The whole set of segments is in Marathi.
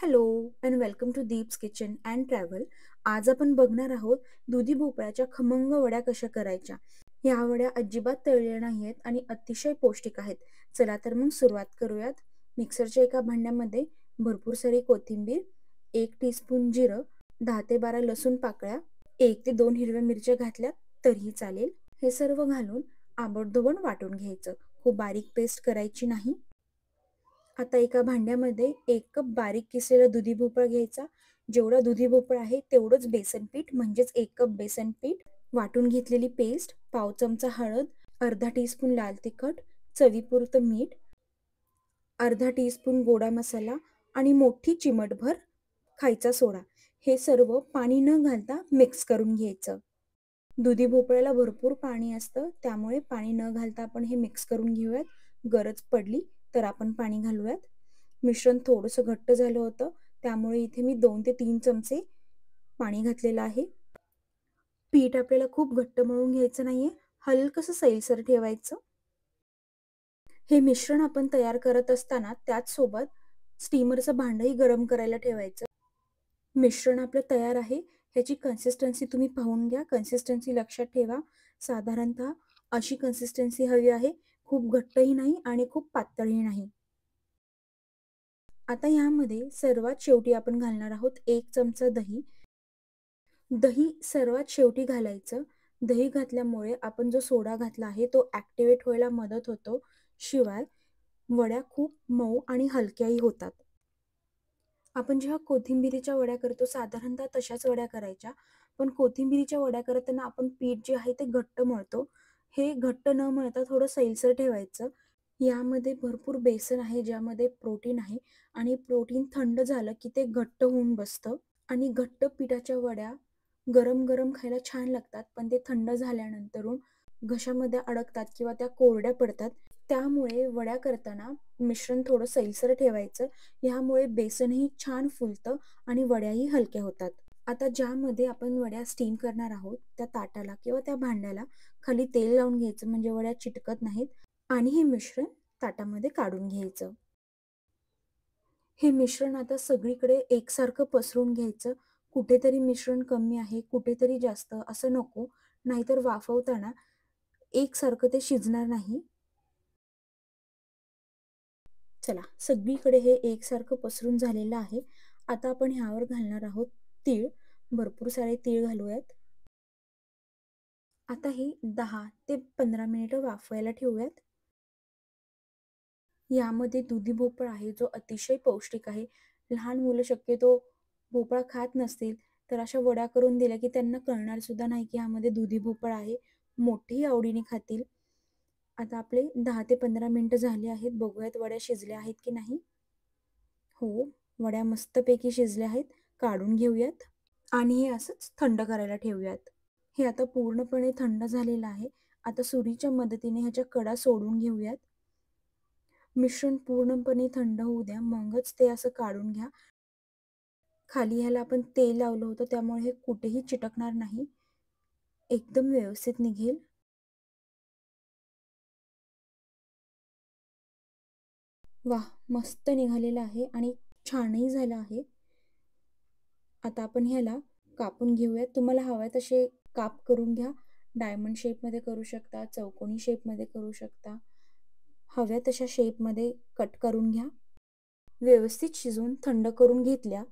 Hello and welcome to Deep's kitchen and travel. आज आपण बघणार आहोत दुधी भोपळ्याच्या खमंग वड्या कशा करायच्या. या वड्या अजिबात तळलेल्या नाही आहेत आणि अतिशय पौष्टिक आहेत. चला तर मग सुरुवात करूयात. मिक्सरच्या एका भांड्यामध्ये भरपूर सारी कोथिंबीर, 1 टीस्पून जिरं, 10 ते 12 लसूण पाकळ्या, 1 ते 2 हिरव्या मिरच्या घातल्या तरीही चालेल. हे सर्व घालून आबडधोबड वाटून घ्यायचं. खूप बारीक पेस्ट करायची नाही. आता एका भांड्यामध्ये 1 कप बारीक किसलेला दुधी भोपळा घ्यायचा. जेवढा दुधी भोपळा आहे तेवढंच बेसन पीठ म्हणजेच 1 कप बेसन पीठ, वाटून घेतलेली पेस्ट, पाव चमचा हळद, अर्धा टीस्पून लाल तिखट, चवीपुरतं मीठ, अर्धा टीस्पून गोडा मसाला आणि मोठी चिमटभर खायचा सोडा. हे सर्व पाणी न घालता मिक्स करून घ्यायचं. दुधी भोपळ्याला भरपूर पाणी असतं, त्यामुळे पाणी न घालता आपण हे मिक्स करून घेऊयात. गरज पडली तर आपण पाणी घालूयात. मिश्रण थोडंसं घट्ट झालं होतं, त्यामुळे इथे मी 2 ते 3 चमचे पाणी घातलेलं आहे. पीठ आपल्याला खूप घट्ट मळून घ्यायचं नाहीये, हलकंसं सैलसर ठेवायचं. हे मिश्रण आपण तयार करत असताना त्याचसोबत स्टीमरचं भांडंही गरम करायला ठेवायचं. मिश्रण आपलं तयार आहे. ह्याची कन्सिस्टन्सी तुम्ही पाहून घ्या. कन्सिस्टन्सी लक्षात ठेवा. साधारणतः अशी कन्सिस्टन्सी हवी आहे. खूप घट्टही नाही आणि खूप पातळही नाही. आता ह्यामध्ये सर्वात शेवटी आपण घालणार आहोत 1 चमचा दही. दही सर्वात शेवटी घालायचं. दही घातल्यामुळे आपण जो सोडा घातला आहे तो ॲक्टिवेट व्हायला मदत होतो. शिवाय वड्या खूप मऊ आणि हलक्याही होतात. आपण जेव्हा कोथिंबिरीच्या वड्या करतो साधारणतः तशाच वड्या करायच्या, पण कोथिंबिरीच्या वड्या करताना आपण पीठ जे आहे ते घट्ट मळतो. हे घट्ट न मळता थोडं सैलसर ठेवायचं. यामध्ये भरपूर बेसन आहे, ज्यामध्ये प्रोटीन आहे आणि प्रोटीन थंड झालं की ते घट्ट होऊन बसतं आणि घट्ट पिठाच्या वड्या गरम गरम खायला छान लागतात, पण ते थंड झाल्यानंतरून घशामध्ये अडकतात किंवा त्या कोरड्या पडतात. त्यामुळे वड्या करताना मिश्रण थोडं सैलसर ठेवायचं. ह्यामुळे बेसनही छान फुलतं आणि वड्याही हलक्या होतात. आता ज्यामध्ये आपण वड्या स्टीम करणार आहोत त्या ताटाला किंवा त्या भांड्याला खाली तेल लावून घ्यायचं, म्हणजे वड्या चिटकत नाहीत. आणि हे मिश्रण ताटामध्ये काढून घ्यायचं. हे मिश्रण आता सगळीकडे एकसारखं पसरून घ्यायचं. कुठेतरी मिश्रण कमी आहे, कुठेतरी जास्त असं नको, नाहीतर वाफवताना एकसारखं ते शिजणार नाही. चला, सगळीकडे हे एकसारखं पसरून झालेलं आहे. आता आपण ह्यावर घालणार आहोत तीळ. भरपूर सारे तीळ घालूयात. आता हे 10 ते 15 मिनिटं वाफवायला ठेवूयात. यामध्ये दुधी भोपळा आहे जो अतिशय पौष्टिक आहे. लहान मुलं शक्यतो भोपळा खात नसतील तर अशा वड्या करून दिल्या की त्यांना कळणार सुद्धा नाही की यामध्ये दुधी भोपळा आहे. मोठेही आवडीने खातील. आता आपले 10 ते 15 मिनिटं झाले आहेत. बघूयात वड्या शिजल्या आहेत की नाही. हो, वड्या मस्तपैकी शिजल्या आहेत. काढून घेऊयात आणि हे असंच थंड करायला ठेवूयात. हे आता पूर्णपणे थंड झालेलं आहे. आता सुरीच्या मदतीने ह्याच्या कडा सोडून घेऊयात. मिश्रण पूर्णपणे थंड होऊ द्या, मगच ते असं काढून घ्या. खाली ह्याला आपण तेल लावलं होतं, त्यामुळे हे कुठेही चिटकणार नाही. एकदम व्यवस्थित निघेल. वाह! मस्त निघालेलं आहे आणि छानही झालं आहे. आता आपण ह्याला कापून घेऊयात. तुम्हाला हवे तसे काप करून घ्या. डायमंड शेपमध्ये करू शकता, चौकोनी शेपमध्ये करू शकता. हव्या तशा शेपमध्ये कट करून घ्या. व्यवस्थित शिजवून थंड करून घेतल्या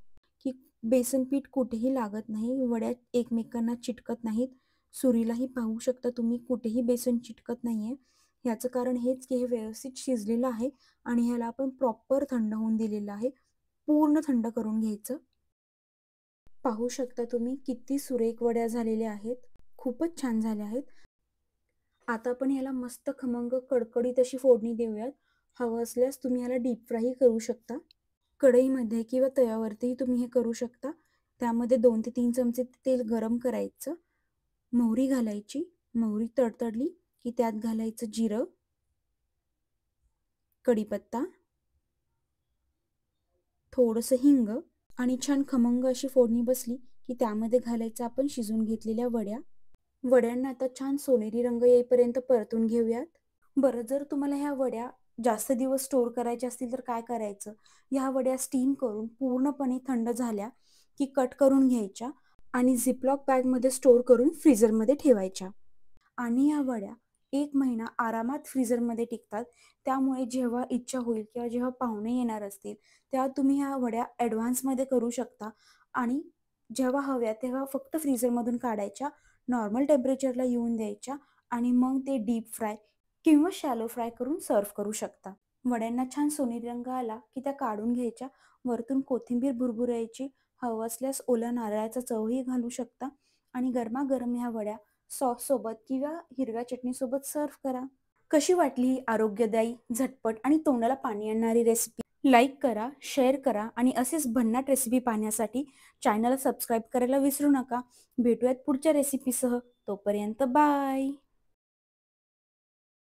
की बेसन पीठ कुठेही लागत नाही, वड्या एकमेकांना चिटकत नाहीत. सुरीलाही पाहू शकता तुम्ही, कुठेही बेसन चिटकत नाहीये. याचं कारण हेच की हे व्यवस्थित शिजलेलं आहे आणि ह्याला आपण प्रॉपर थंड होऊन दिलेलं आहे. पूर्ण थंड करून घ्यायचं. पाहू शकता तुम्ही किती सुरेख वड्या झालेल्या आहेत. खूपच छान झाल्या आहेत. आता आपण ह्याला मस्त खमंग कडकडीत अशी फोडणी देऊयात. हवं असल्यास तुम्ही ह्याला डीप फ्रायही करू शकता. कढईमध्ये किंवा तव्यावरतीही तुम्ही हे करू शकता. त्यामध्ये 2 ते 3 चमचे तेल गरम करायचं. मोहरी घालायची. मोहरी तडतडली की त्यात घालायचं जिरं, कढीपत्ता, थोडंसं हिंग आणि छान खमंग अशी फोडणी बसली की त्यामध्ये घालायचं आपण शिजून घेतलेल्या वड्या. वड्यांना आता छान सोनेरी रंग येईपर्यंत परतून घेऊयात. बरं, जर तुम्हाला ह्या वड्या जास्त दिवस स्टोअर करायचे असतील तर काय करायचं, ह्या वड्या स्टीम करून पूर्णपणे थंड झाल्या की कट करून घ्यायच्या आणि झिपलॉक बॅगमध्ये स्टोअर करून फ्रीझरमध्ये ठेवायच्या. आणि ह्या वड्या 1 महिना आरामात फ्रीझरमध्ये टिकतात. त्यामुळे जेव्हा इच्छा होईल किंवा जेव्हा पाहुणे येणार असतील, तेव्हा तुम्ही ह्या वड्या ॲडव्हान्समध्ये करू शकता आणि जेव्हा हव्या तेव्हा फक्त फ्रीझरमधून काढायच्या, नॉर्मल टेम्परेचरला येऊन द्यायच्या आणि मग ते डीप फ्राय किंवा शॅलो फ्राय करून सर्व्ह करू शकता. वड्यांना छान सोनेरी रंग आला की त्या काढून घ्यायच्या, वरतून कोथिंबीर भुरभुरायची, हवं असल्यास ओल्या नारळाचा चवही घालू शकता आणि गरमागरम ह्या वड्या सॉससोबत किंवा हिरव्या चटणीसोबत सर्व्ह करा. कशी वाटली ही आरोग्यदायी, झटपट आणि तोंडाला पाणी आणणारी रेसिपी? लाईक करा, शेअर करा आणि असेच भन्नाट रेसिपी पाहण्यासाठी चॅनलला सबस्क्राईब करायला विसरू नका. भेटूयात पुढच्या रेसिपीसह. तोपर्यंत बाय.